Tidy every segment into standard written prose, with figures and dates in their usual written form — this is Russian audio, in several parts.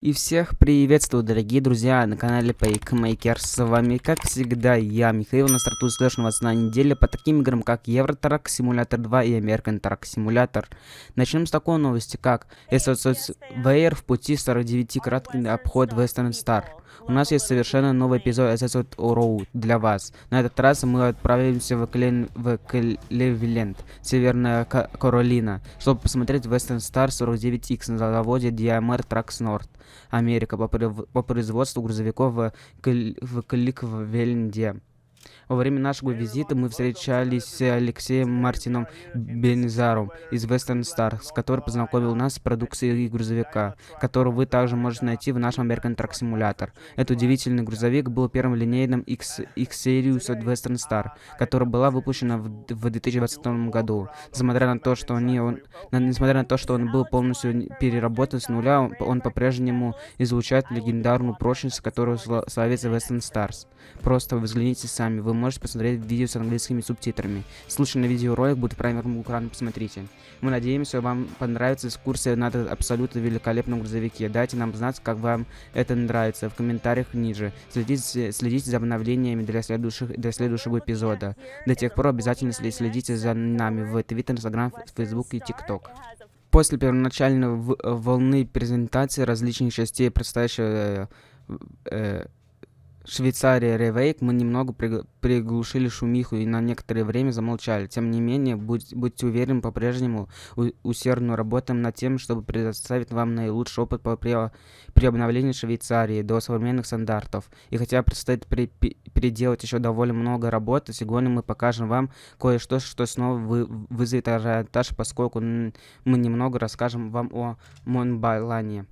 И всех приветствую, дорогие друзья, на канале Paykmaker. С вами, как всегда, я, Михаил. На старту следующего на неделе по таким играм, как Euro Truck Simulator 2 и American Truck Simulator. Начнем с такой новости, как SSS VR в пути 49-кратный обход Western Star. У нас есть совершенно новый эпизод SSS Road для вас. На этот раз мы отправимся в Кливленд, Северная Каролина, чтобы посмотреть Western Star 49X на заводе DMR Trucks North, Америка, по производству грузовиков в Кливленде. Во время нашего визита мы встречались с Алексеем Мартином Бензаром из Western Star, который познакомил нас с продукцией грузовика, которую вы также можете найти в нашем American Truck Simulator. Этот удивительный грузовик был первым линейным X-Series от Western Star, которая была выпущена в 2022 году. Несмотря на то, что он был полностью переработан с нуля, он по-прежнему излучает легендарную прочность, которую славится Western Stars. Просто взгляните сами, вы можете посмотреть видео с английскими субтитрами. Ссылочка на видеоролик будет в правом экране, посмотрите. Мы надеемся, вам понравится экскурсия на этот абсолютно великолепном грузовике. Дайте нам знать, как вам это нравится в комментариях ниже. Следите за обновлениями для следующего эпизода. До тех пор обязательно следите за нами в Twitter, Instagram, Facebook и TikTok. После первоначальной волны презентации различных частей предстоящего Швейцария Ревейк, мы немного приглушили шумиху и на некоторое время замолчали. Тем не менее, будьте уверены, по-прежнему усердно работаем над тем, чтобы предоставить вам наилучший опыт при обновлении Швейцарии до современных стандартов. И хотя предстоит переделать еще довольно много работы, сегодня мы покажем вам кое-что, что снова вызовет ажиотаж, поскольку мы немного расскажем вам о Монблане.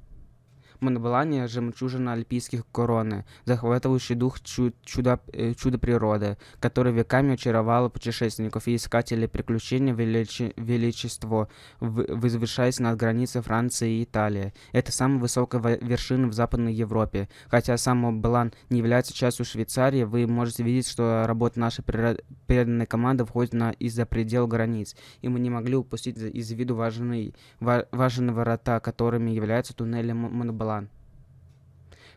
Монблане — жемчужина альпийских короны, захватывающий дух чудо природы, который веками очаровало путешественников и искателей приключений величество, возвышаясь над границей Франции и Италии. Это самая высокая вершина в Западной Европе. Хотя сам Монблан не является частью Швейцарии, вы можете видеть, что работа нашей преданной команды входит из-за предел границ, и мы не могли упустить из виду важные ворота, которыми являются туннели Монблан.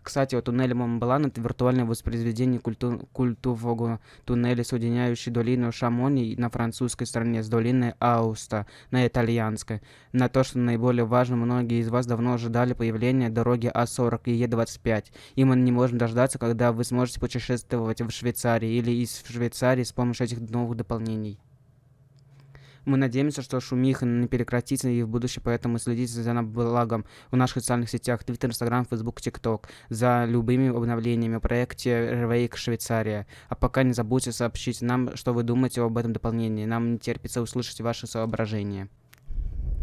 Кстати, о туннеле Монблан — это виртуальное воспроизведение культового туннеля, соединяющий долину Шамони на французской стороне с долиной Ауста на итальянской. На то, что наиболее важно, многие из вас давно ожидали появления дороги А40 и Е25. И мы не можем дождаться, когда вы сможете путешествовать в Швейцарии или из Швейцарии с помощью этих новых дополнений. Мы надеемся, что шумиха не прекратится и в будущем, поэтому следите за наблагом в наших социальных сетях Twitter, Instagram, Facebook, TikTok, за любыми обновлениями о проекте Revake Швейцария. А пока не забудьте сообщить нам, что вы думаете об этом дополнении. Нам не терпится услышать ваши соображения.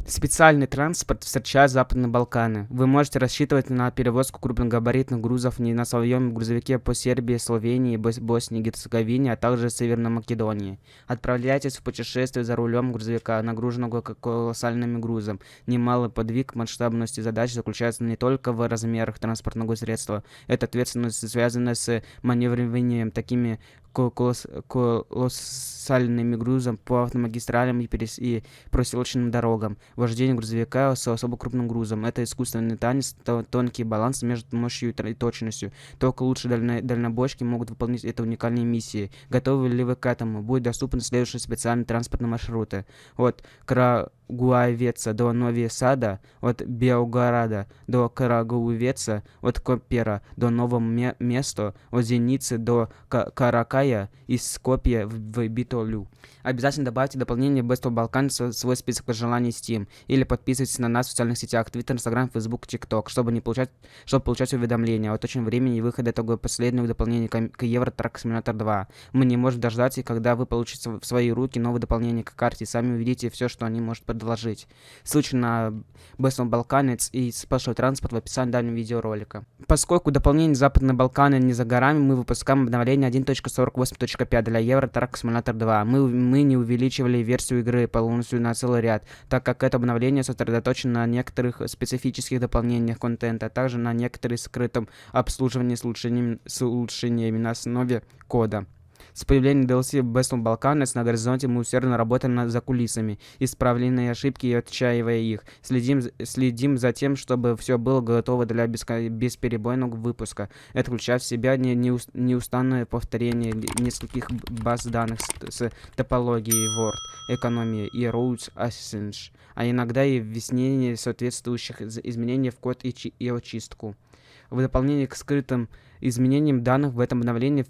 Специальный транспорт встречает Западные Балканы. Вы можете рассчитывать на перевозку крупногабаритных грузов не на своем грузовике по Сербии, Словении, Боснии и Герцеговине, а также Северной Македонии. Отправляйтесь в путешествие за рулем грузовика, нагруженного колоссальным грузом. Немалый подвиг масштабности задач заключается не только в размерах транспортного средства. Эта ответственность связана с маневрированием такими колоссальными грузом по автомагистралям и проселочным дорогам. Вождение грузовика с особо крупным грузом — это искусственный танец, тонкий баланс между мощью и точностью. Только лучшие дальнобойщики могут выполнить эту уникальную миссию. Готовы ли вы к этому? Будет доступны следующие специальные транспортные маршруты. От Крагуевеца до Нови Сада, от Белграда до Крагуевеца, от Копера до Нового Места, от Зеницы до Каракая, из Скопья в Битолю. Обязательно добавьте дополнение Best of Balkan в свой список пожеланий Steam или подписывайтесь на нас в социальных сетях Twitter, Instagram, Facebook, TikTok, чтобы получать уведомления о точном времени выхода этого последнего дополнения к Euro Truck Simulator 2. Мы не можем дождаться, когда вы получите в свои руки новые дополнения к карте и сами увидите все, что они могут предложить. Ссылочка на Best of Balkan и Special Transport в описании данного видеоролика. Поскольку дополнение Западные Балканы не за горами, мы выпускаем обновление 1.48.5 для Euro Truck Simulator 2. Мы не увеличивали версию игры полностью на целый ряд, так как это обновление сосредоточено на некоторых специфических дополнениях контента, а также на некоторых скрытом обслуживании с улучшениями на основе кода. С появлением DLC Battle Balkans на горизонте мы усердно работаем за кулисами, исправляя ошибки и отчаивая их. Следим за тем, чтобы все было готово для бесперебойного выпуска. Это включает в себя неустанное повторение нескольких баз данных с топологией Word, экономии и Root Ascension, а иногда и внесение соответствующих изменений в код и очистку. В дополнение к скрытым изменениям данных в этом обновлении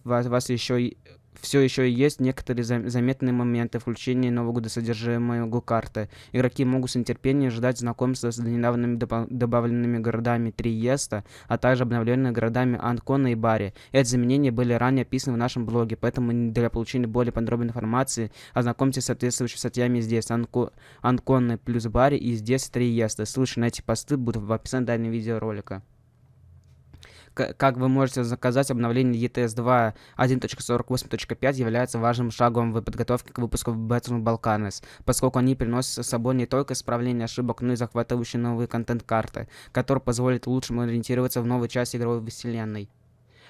все еще есть некоторые заметные моменты включения нового содержимого карты. Игроки могут с нетерпением ждать знакомства с недавними добавленными городами Триеста, а также обновленными городами Анкона и Бари. Эти изменения были ранее описаны в нашем блоге, поэтому для получения более подробной информации ознакомьтесь с соответствующими статьями здесь. Анкона плюс Бари и здесь Триеста. Ссылки на эти посты будут в описании данного видеоролика. Как вы можете заказать, обновление ETS 2 1.48.5 является важным шагом в подготовке к выпуску Battle Balkans, поскольку они приносят с собой не только исправление ошибок, но и захватывающие новые контент-карты, которые позволят лучше ориентироваться в новой части игровой вселенной.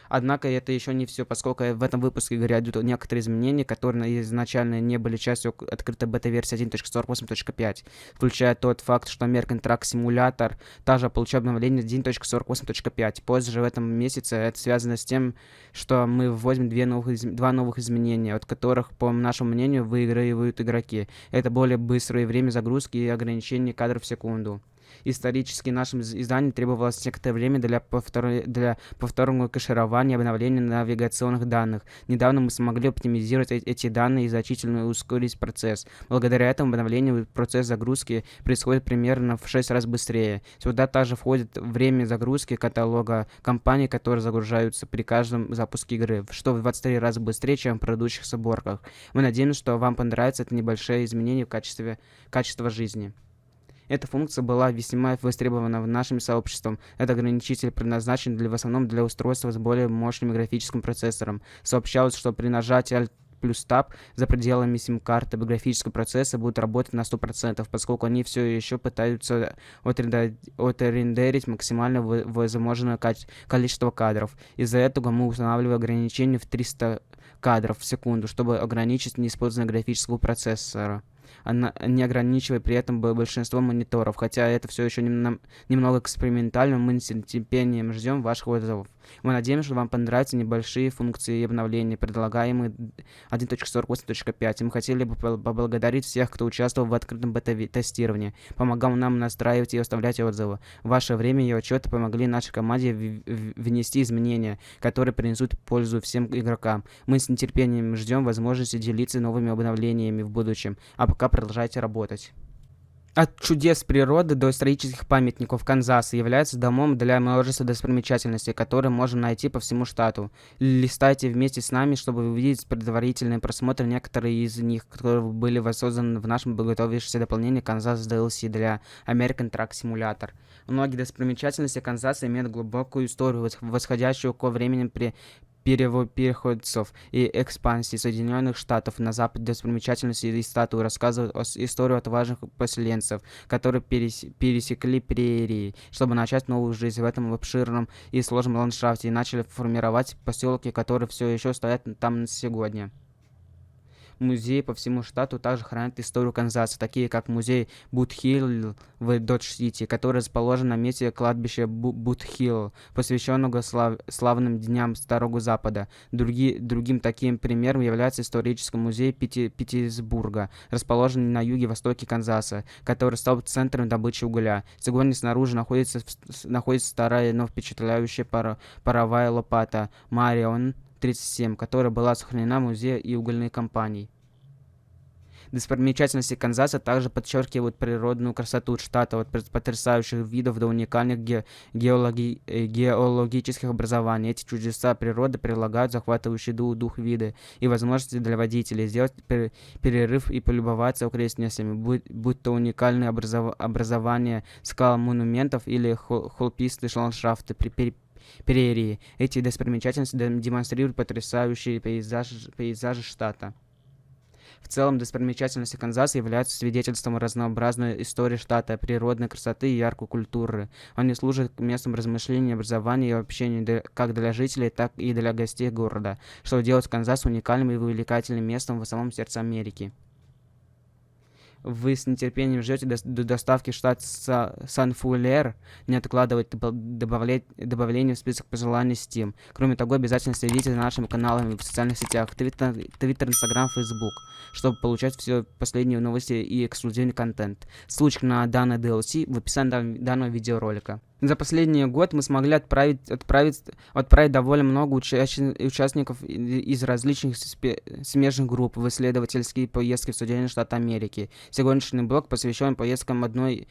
Однако это еще не все, поскольку в этом выпуске грядут некоторые изменения, которые изначально не были частью открытой бета-версии 1.48.5, включая тот факт, что American Truck Simulator также получил обновление 1.48.5. Позже в этом месяце это связано с тем, что мы вводим два новых изменения, от которых, по нашему мнению, выигрывают игроки. Это более быстрое время загрузки и ограничение кадров в секунду. Исторически нашим изданиям требовалось некоторое время для повторного кэширования и обновления навигационных данных. Недавно мы смогли оптимизировать эти данные и значительно ускорить процесс. Благодаря этому обновлению процесс загрузки происходит примерно в 6 раз быстрее. Сюда также входит время загрузки каталога компаний, которые загружаются при каждом запуске игры, что в 23 раза быстрее, чем в предыдущих сборках. Мы надеемся, что вам понравится это небольшое изменение в качества жизни. Эта функция была весьма востребована в нашем сообществе. Этот ограничитель предназначен в основном для устройства с более мощным графическим процессором. Сообщалось, что при нажатии Alt плюс Tab за пределами сим-карты графического процесса будут работать на 100%, поскольку они все еще пытаются отрендерить максимально возможное количество кадров. Из-за этого мы устанавливаем ограничение в 300 кадров в секунду, чтобы ограничить неиспользование графического процессора, не ограничивая при этом большинство мониторов. Хотя это все еще немного экспериментально, мы с нетерпением ждем ваших отзывов. Мы надеемся, что вам понравятся небольшие функции и обновления, предлагаемые 1.48.5. Мы хотели бы поблагодарить всех, кто участвовал в открытом бета-тестировании, помогал нам настраивать и оставлять отзывы. Ваше время и отчеты помогли нашей команде внести изменения, которые принесут пользу всем игрокам. Мы с нетерпением ждем возможности делиться новыми обновлениями в будущем. А пока продолжайте работать. От чудес природы до исторических памятников Канзаса является домом для множества достопримечательностей, которые можно найти по всему штату. Листайте вместе с нами, чтобы увидеть предварительный просмотр некоторых из них, которые были воссозданы в нашем готовящемся дополнении Канзас DLC для American Truck Simulator. Многие достопримечательности Канзаса имеют глубокую историю, восходящую ко времени переходцев и экспансии Соединенных Штатов на запад. Достопримечательности и статуи рассказывают историю отважных поселенцев, которые пересекли прерии, чтобы начать новую жизнь в этом обширном и сложном ландшафте и начали формировать поселки, которые все еще стоят там сегодня. Музеи по всему штату также хранят историю Канзаса, такие как музей Бут-Хилл в Додж-Сити, который расположен на месте кладбища Бут-Хилл, посвященного славным дням Старого Запада. Другим таким примером является исторический музей Питтсбурга, расположенный на юге-востоке Канзаса, который стал центром добычи угля. Сегодня снаружи находится старая, но впечатляющая паровая лопата Марион 37, которая была сохранена в музее и угольной компании. Достопримечательности Канзаса также подчеркивают природную красоту штата, от потрясающих видов до уникальных геологических образований. Эти чудеса природы предлагают захватывающий дух виды и возможности для водителей сделать перерыв и полюбоваться окрестностями, будь то уникальные образования скал, монументов или холмистые ландшафты прерии. Эти достопримечательности демонстрируют потрясающие пейзажи штата. В целом, достопримечательности Канзаса являются свидетельством разнообразной истории штата, природной красоты и яркой культуры. Они служат местом размышлений, образования и общения как для жителей, так и для гостей города, что делает Канзас уникальным и увлекательным местом в самом сердце Америки. Вы с нетерпением ждете до доставки в штат Сан-Фулер, не откладывайте добавление в список пожеланий Steam. Кроме того, обязательно следите за нашими каналами в социальных сетях Twitter, Instagram, Facebook, чтобы получать все последние новости и эксклюзивный контент. Ссылочка на данное DLC в описании данного видеоролика. За последний год мы смогли отправить довольно много участников из различных смежных групп в исследовательские поездки в Соединенные Штаты Америки. Сегодняшний блог посвящен поездкам одной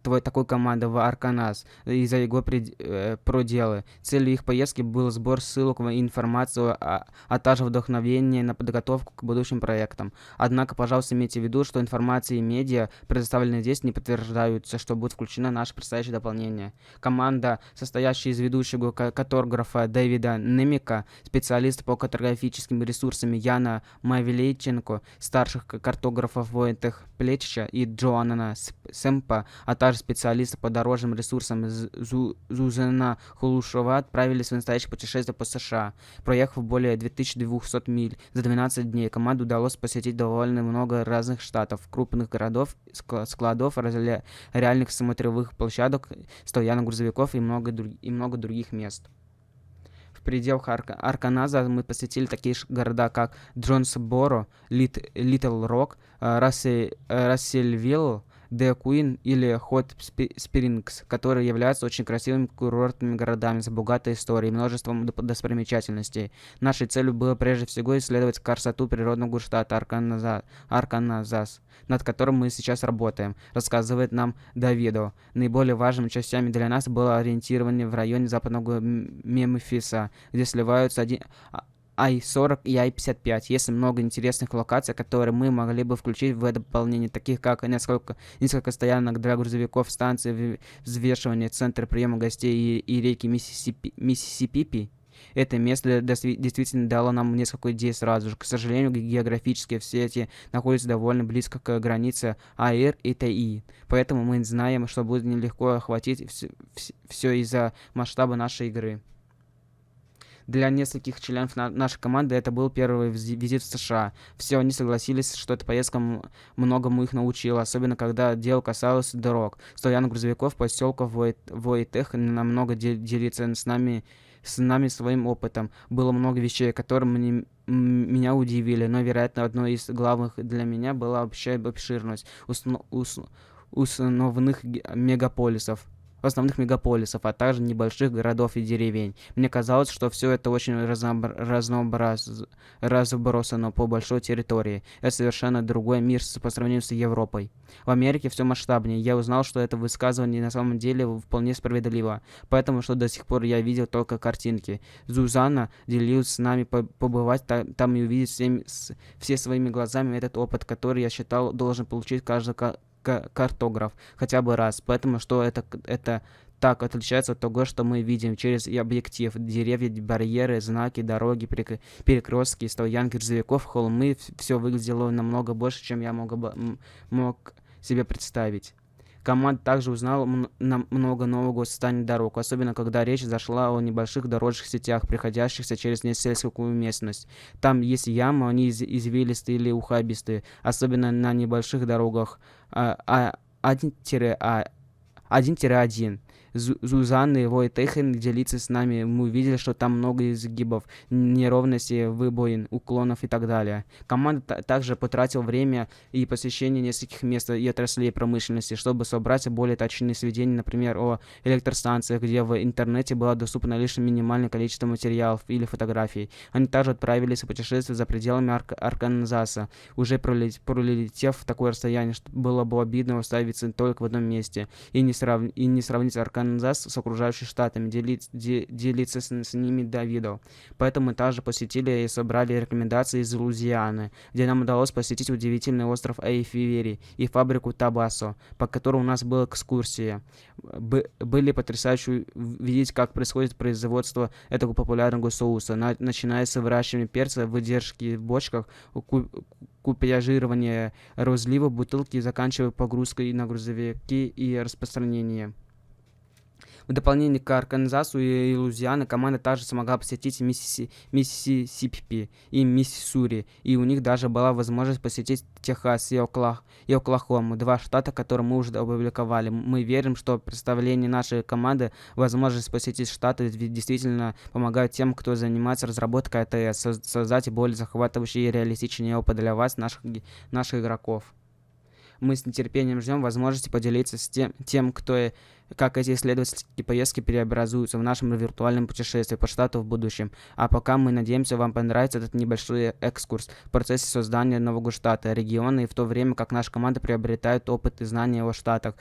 такой команды в Арканзас и за его проделы. Целью их поездки был сбор ссылок и информацию, а также вдохновение на подготовку к будущим проектам. Однако, пожалуйста, имейте в виду, что информация и медиа, предоставленные здесь, не подтверждаются, что будет включено в наше предстоящее дополнение. Команда, состоящая из ведущего картографа Дэвида Немика, специалиста по картографическим ресурсам Яна Мавелейченко, старших картографов Войтех Плечича и Джоанна Сэмпа, а также специалиста по дорожным ресурсам Зузана Хулушова отправились в настоящее путешествие по США. Проехав более 2200 миль за 12 дней, команде удалось посетить довольно много разных штатов, крупных городов, складов, реальных смотровых площадок, стоянок грузовиков и много других мест. В пределах Арканзаса мы посетили такие города, как Джонсборо, Литл Рок, Рассельвилл, Де Куин или Хот Спрингс, которые являются очень красивыми курортными городами с богатой историей и множеством достопримечательностей. Нашей целью было прежде всего исследовать красоту природного штата Арканзас, над которым мы сейчас работаем, рассказывает нам Давидо. Наиболее важными частями для нас было ориентирование в районе западного Мемфиса, где сливаются I-40 и I-55. Есть много интересных локаций, которые мы могли бы включить в это дополнение, таких как несколько стоянок для грузовиков, станции взвешивания, центр приема гостей и реки Миссисипи. Это место действительно дало нам несколько идей сразу же. К сожалению, географически все эти находятся довольно близко к границе АИР и ТИ. Поэтому мы знаем, что будет нелегко охватить все из-за масштаба нашей игры. Для нескольких членов нашей команды это был первый визит в США. Все они согласились, что эта поездка многому их научила, особенно когда дело касалось дорог, стоянок грузовиков, поселков Войтех, намного делиться с нами своим опытом. Было много вещей, которые меня удивили, но, вероятно, одной из главных для меня была общая обширность основных мегаполисов, а также небольших городов и деревень. Мне казалось, что все это очень разбросано по большой территории. Это совершенно другой мир по сравнению с Европой. В Америке все масштабнее. Я узнал, что это высказывание на самом деле вполне справедливо, поэтому что до сих пор я видел только картинки. Зузана делилась с нами побывать там и увидеть все своими глазами этот опыт, который я считал должен получить каждый картограф хотя бы раз, поэтому что это так отличается от того, что мы видим через объектив. Деревья, барьеры, знаки, дороги, перекрестки, стоянки грузовиков, холмы. Все выглядело намного больше, чем я мог себе представить. Команда также узнала много нового состояния дорог, особенно когда речь зашла о небольших дорожных сетях, приходящихся через несельскую местность. Там есть ямы, они извилистые или ухабистые, особенно на небольших дорогах 1-1. Зузанны Войтехен делится с нами. Мы увидели, что там много изгибов, неровностей, выбоин, уклонов и так далее. Команда также потратила время и посещение нескольких мест и отраслей промышленности, чтобы собрать более точные сведения, например, о электростанциях, где в интернете было доступно лишь минимальное количество материалов или фотографий. Они также отправились в путешествие за пределами Арканзаса, уже пролетев такое расстояние, что было бы обидно оставиться только в одном месте и не сравнить Арканзас с окружающими штатами, делиться с ними Давидо. Поэтому мы также посетили и собрали рекомендации из Луизианы, где нам удалось посетить удивительный остров Эйфивери и фабрику Табасо, по которой у нас была экскурсия. Были потрясающе видеть, как происходит производство этого популярного соуса, начиная с выращивания перца, выдержки в бочках, купяжирования розлива бутылки, заканчивая погрузкой на грузовики и распространение. В дополнение к Арканзасу и Луизиане команда также смогла посетить Миссисипи и Миссури, и у них даже была возможность посетить Техас и Оклахому, 2 штата, которые мы уже опубликовали. Мы верим, что представление нашей команды, возможность посетить штаты действительно помогают тем, кто занимается разработкой АТС, создать более захватывающий и реалистичный опыт для вас, наших игроков. Мы с нетерпением ждем возможности поделиться с тем, как эти исследовательские поездки преобразуются в нашем виртуальном путешествии по штату в будущем. А пока мы надеемся, вам понравится этот небольшой экскурс в процессе создания нового штата, региона, и в то время как наша команда приобретает опыт и знания о штатах.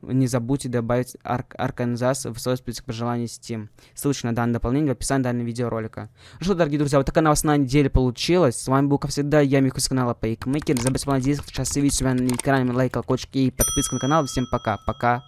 Не забудьте добавить Арканзас в свой список пожеланий Steam. Ссылочка на данное дополнение в описании данного видеоролика. Ну что, дорогие друзья, вот такая новостная неделя получилась. С вами был, как всегда, я, Михаил, с канала Paykmaker. Не забывайте понадеяться, сейчас видеть себя на экране, лайк, колокольчик и подписка на канал. Всем пока. Пока.